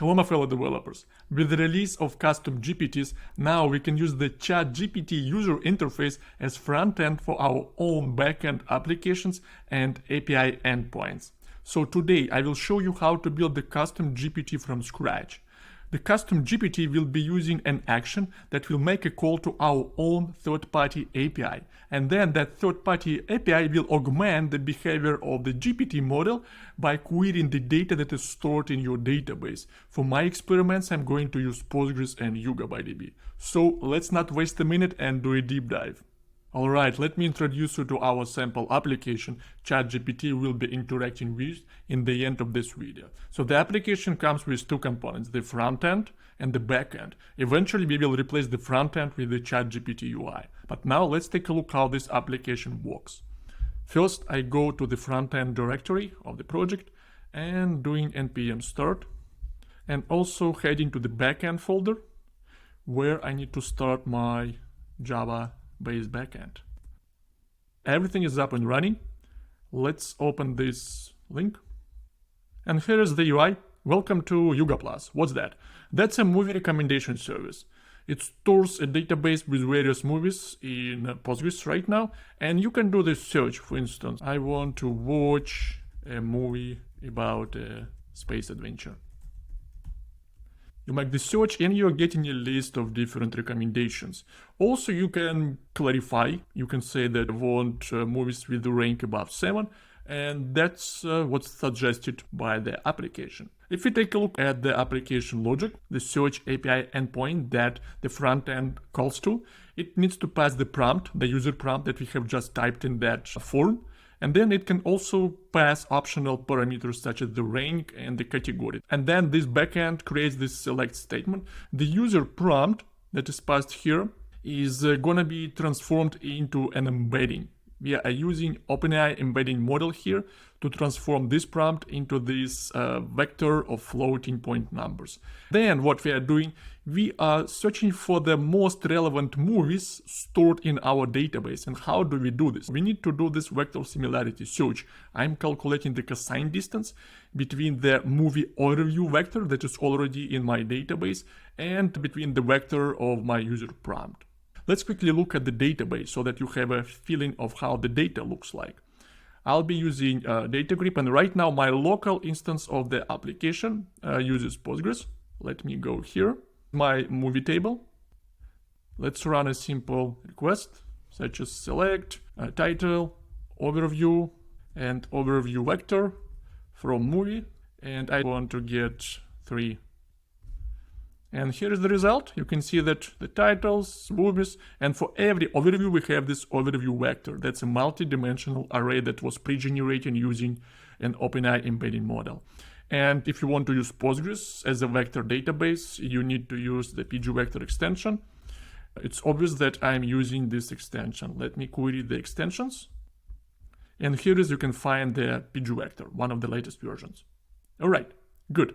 Hello my fellow developers. With the release of custom GPTs, now we can use the ChatGPT user interface as front-end for our own backend applications and API endpoints. So today I will show you how to build the custom GPT from scratch. The custom GPT will be using an action that will make a call to our own third-party API, and then that third-party API will augment the behavior of the GPT model by querying the data that is stored in your database. For my experiments, I'm going to use Postgres and YugabyteDB. So let's not waste a minute and do a deep dive. Alright, let me introduce you to our sample application ChatGPT will be interacting with in the end of this video. So the application comes with two components, the front end and the back end. Eventually we will replace the front end with the ChatGPT UI. But now let's take a look how this application works. First I go to the front end directory of the project and doing npm start, and also heading to the backend folder where I need to start my Java based backend. Everything is up and running. Let's open this link. And here is the UI. Welcome to Yuga Plus. What's that? That's a movie recommendation service. It stores a database with various movies in Postgres right now, and you can do this search. For instance, I want to watch a movie about a space adventure. You make the search and you're getting a list of different recommendations. Also, you can clarify. You can say that I want movies with the rank above 7, and that's what's suggested by the application. If we take a look at the application logic, the search API endpoint that the front end calls to, it needs to pass the prompt, the user prompt that we have just typed in that form. And then it can also pass optional parameters such as the rank and the category. And then this backend creates this select statement. The user prompt that is passed here is gonna be transformed into an embedding. We are using OpenAI embedding model here to transform this prompt into this vector of floating point numbers. Then what we are doing, we are searching for the most relevant movies stored in our database. And how do we do this? We need to do this vector similarity search. I'm calculating the cosine distance between the movie overview vector that is already in my database and between the vector of my user prompt. Let's quickly look at the database so that you have a feeling of how the data looks like. I'll be using DataGrip, and right now my local instance of the application uses Postgres. Let me go here, my movie table. Let's run a simple request such as select title, overview, and overview vector from movie, and I want to get 3. And here is the result. You can see that the titles, movies, and for every overview we have this overview vector. That's a multi-dimensional array that was pre-generated using an OpenAI embedding model. And if you want to use Postgres as a vector database, you need to use the pgvector extension. It's obvious that I'm using this extension. Let me query the extensions. And here is you can find the pgvector, one of the latest versions. All right, good.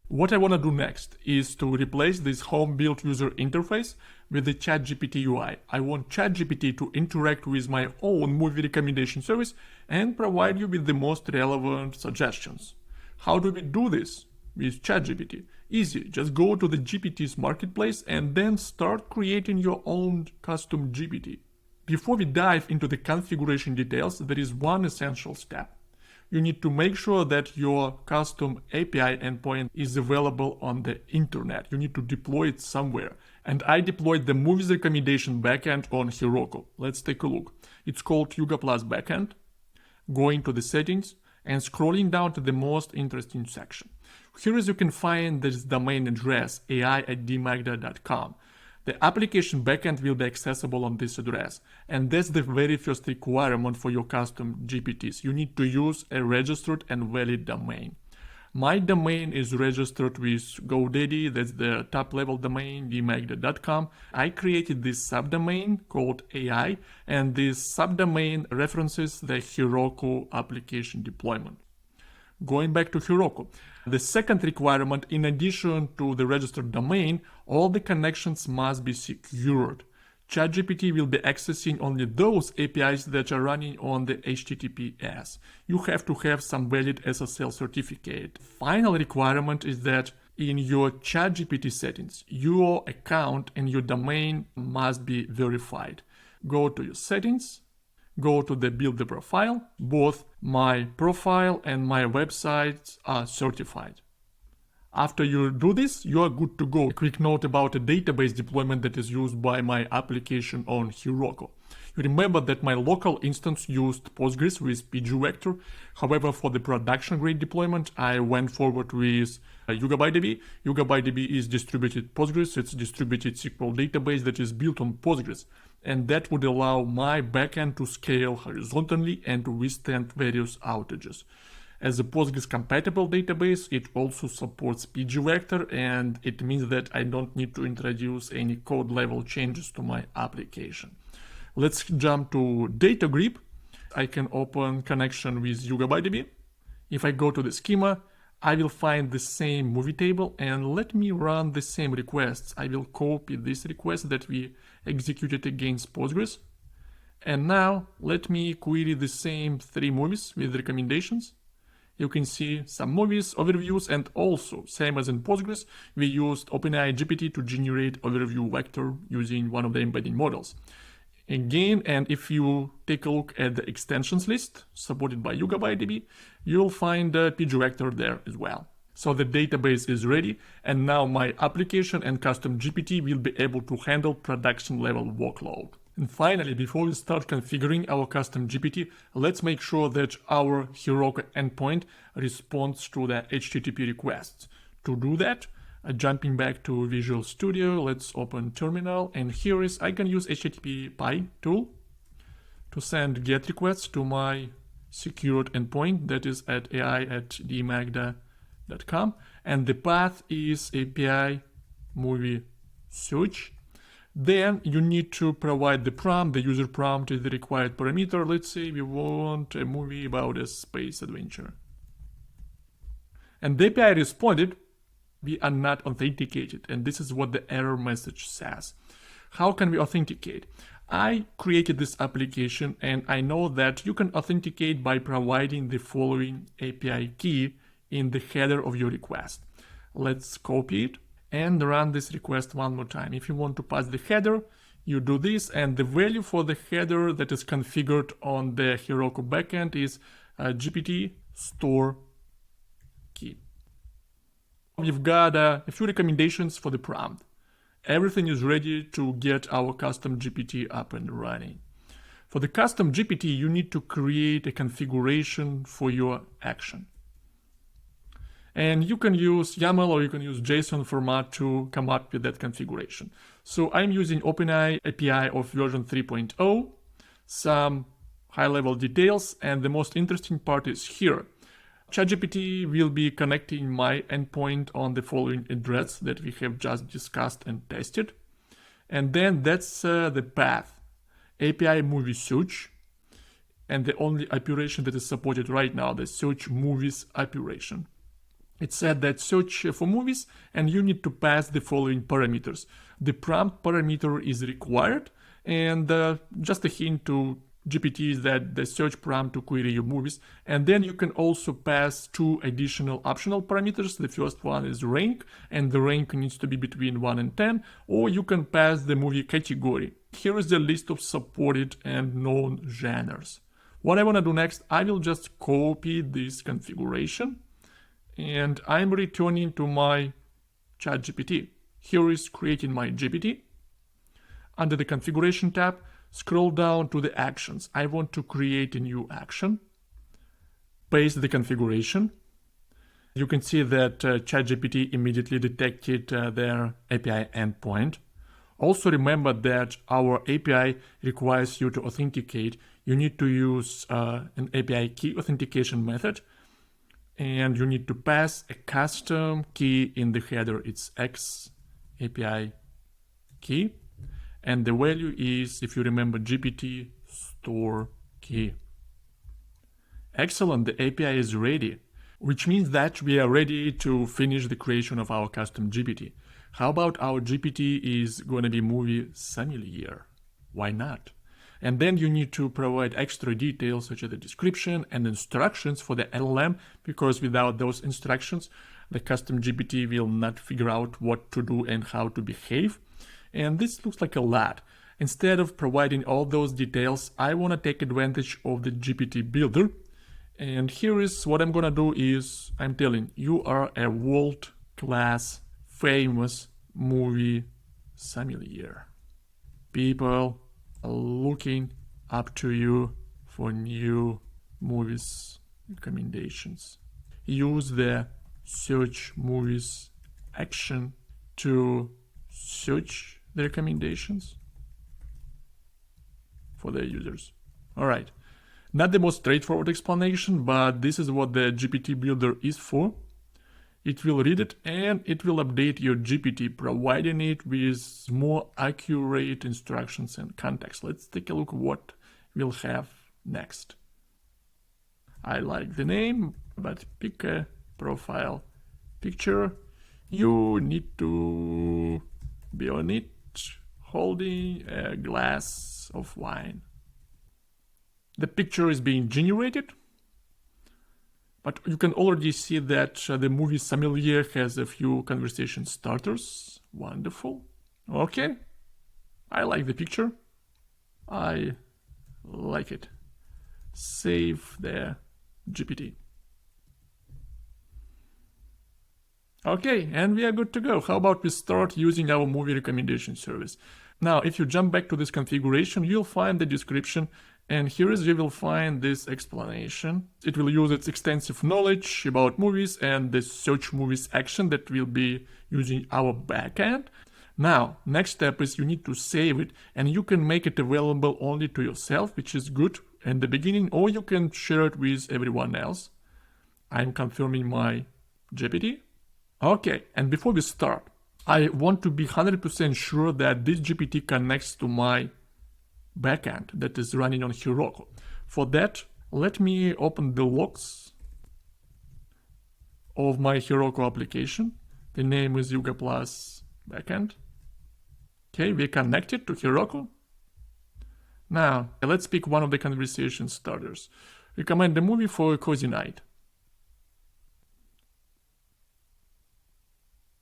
What I want to do next is to replace this home-built user interface with the ChatGPT UI. I want ChatGPT to interact with my own movie recommendation service and provide you with the most relevant suggestions. How do we do this with ChatGPT? Easy, just go to the GPTs marketplace and then start creating your own custom GPT. Before we dive into the configuration details, there is one essential step. You need to make sure that your custom API endpoint is available on the internet. You need to deploy it somewhere. And I deployed the movies recommendation backend on Heroku. Let's take a look. It's called Yuga Plus backend. Going to the settings and scrolling down to the most interesting section. Here is you can find this domain address ai@dmagda.com. The application backend will be accessible on this address, and that's the very first requirement for your custom GPTs. You need to use a registered and valid domain. My domain is registered with GoDaddy, that's the top level domain, dmagda.com. I created this subdomain called AI, and this subdomain references the Heroku application deployment. Going back to Heroku, the second requirement, in addition to the registered domain, all the connections must be secured. ChatGPT will be accessing only those APIs that are running on the HTTPS. You have to have some valid SSL certificate. Final requirement is that in your ChatGPT settings, your account and your domain must be verified. Go to your settings, go to the build the profile. Both my profile and my website are certified. After you do this, you are good to go. A quick note about a database deployment that is used by my application on Heroku. You remember that my local instance used Postgres with pgvector. However, for the production grade deployment, I went forward with YugabyteDB. YugabyteDB is distributed Postgres. It's distributed SQL database that is built on Postgres. And that would allow my backend to scale horizontally and to withstand various outages. As a Postgres compatible database, it also supports pgvector, and it means that I don't need to introduce any code level changes to my application. Let's jump to data grip. I can open connection with YugabyteDB. If I go to the schema, I will find the same movie table, and let me run the same requests. I will copy this request that we executed against Postgres. And now let me query the same 3 movies with recommendations. You can see some movies, overviews, and also, same as in Postgres, we used OpenAI GPT to generate overview vector using one of the embedding models. Again, and if you take a look at the extensions list supported by YugabyteDB, you'll find the pgvector there as well. So the database is ready, and now my application and custom GPT will be able to handle production level workload. And finally, before we start configuring our custom GPT, let's make sure that our Heroku endpoint responds to the HTTP requests. To do that, jumping back to Visual Studio, let's open terminal, and here is I can use HTTP PI tool to send GET requests to my secured endpoint that is at ai@dmagda.com, and the path is API movie search. Then you need to provide the prompt. The user prompt is the required parameter. Let's say we want a movie about a space adventure. And the API responded, we are not authenticated, and this is what the error message says. How can we authenticate? I created this application, and I know that you can authenticate by providing the following API key in the header of your request. Let's copy it and run this request one more time. If you want to pass the header, you do this, and the value for the header that is configured on the Heroku backend is GPT store key. We've got a few recommendations for the prompt. Everything is ready to get our custom GPT up and running. For the custom GPT, you need to create a configuration for your action. And you can use YAML or you can use JSON format to come up with that configuration. So I'm using OpenAI API of version 3.0, some high-level details, and the most interesting part is here. ChatGPT will be connecting my endpoint on the following address that we have just discussed and tested. And then that's the path, API movie search, and the only operation that is supported right now, the search movies operation. It said that search for movies, and you need to pass the following parameters. The prompt parameter is required, and just a hint to GPT is that the search prompt to query your movies. And then you can also pass 2 additional optional parameters. The first one is rank, and the rank needs to be between 1 and 10, or you can pass the movie category. Here is the list of supported and known genres. What I want to do next, I will just copy this configuration, and I'm returning to my ChatGPT. Here is creating my GPT. Under the configuration tab, scroll down to the actions. I want to create a new action. Paste the configuration. You can see that ChatGPT immediately detected their API endpoint. Also remember that our API requires you to authenticate. You need to use an API key authentication method, and you need to pass a custom key in the header. It's X API key, and the value is, if you remember, GPT store key. Excellent, the API is ready, which means that we are ready to finish the creation of our custom GPT. How about our GPT is going to be movie familiar? Why not? And then you need to provide extra details such as the description and instructions for the LLM, because without those instructions, the custom GPT will not figure out what to do and how to behave. And this looks like a lot. Instead of providing all those details, I want to take advantage of the GPT Builder. And here is what I'm gonna do is, I'm telling you are a world-class, famous movie sommelier. People are looking up to you for new movies recommendations. Use the search movies action to search the recommendations for their users. All right, not the most straightforward explanation, but this is what the GPT Builder is for. It will read it and it will update your GPT, providing it with more accurate instructions and context. Let's take a look what we'll have next. I like the name, but pick a profile picture. You need to be on it holding a glass of wine. The picture is being generated, but you can already see that the movie sommelier has a few conversation starters. Wonderful. Okay, I like the picture. I like it. Save the GPT. Okay, and we are good to go. How about we start using our movie recommendation service? Now, if you jump back to this configuration, you'll find the description, and here is you will find this explanation. It will use its extensive knowledge about movies and the search movies action that will be using our backend. Now, next step is you need to save it, and you can make it available only to yourself, which is good in the beginning, or you can share it with everyone else. I'm confirming my GPT. Okay, and before we start, I want to be 100% sure that this GPT connects to my backend that is running on Heroku. For that, let me open the logs of my Heroku application. The name is Yuga Plus backend. Okay, we're connected to Heroku. Now, let's pick one of the conversation starters. Recommend a movie for a cozy night.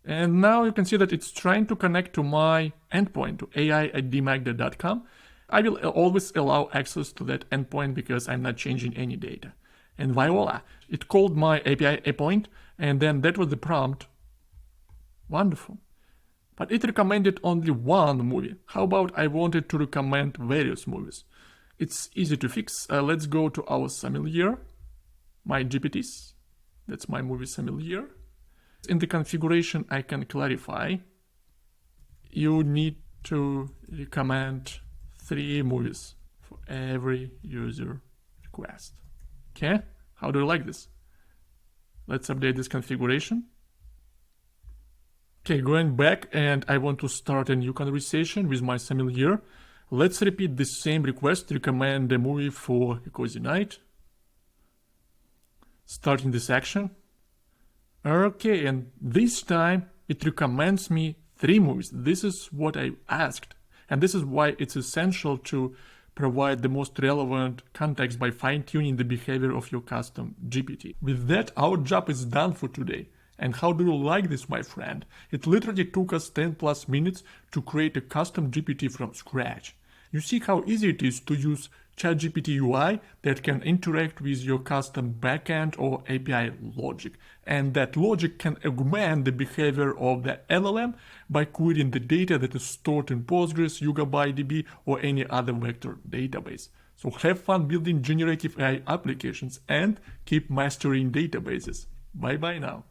And now you can see that it's trying to connect to my endpoint, to ai@dmagda.com. I will always allow access to that endpoint because I'm not changing any data. And voila, it called my API endpoint, and then that was the prompt. Wonderful. But it recommended only one movie. How about I wanted to recommend various movies? It's easy to fix. Let's go to our sommelier, my GPTs. That's my movie sommelier. In the configuration, I can clarify. You need to recommend 3 movies for every user request. Okay, how do you like this? Let's update this configuration. Okay, going back, and I want to start a new conversation with my sommelier. Let's repeat the same request, recommend a movie for a cozy night. Starting this action. Okay, and this time it recommends me 3 movies. This is what I asked. And this is why it's essential to provide the most relevant context by fine-tuning the behavior of your custom GPT. With that, our job is done for today. And how do you like this, my friend? It literally took us 10+ minutes to create a custom GPT from scratch. You see how easy it is to use ChatGPT UI that can interact with your custom backend or API logic. And that logic can augment the behavior of the LLM by querying the data that is stored in Postgres, YugabyteDB, or any other vector database. So have fun building generative AI applications and keep mastering databases. Bye bye now.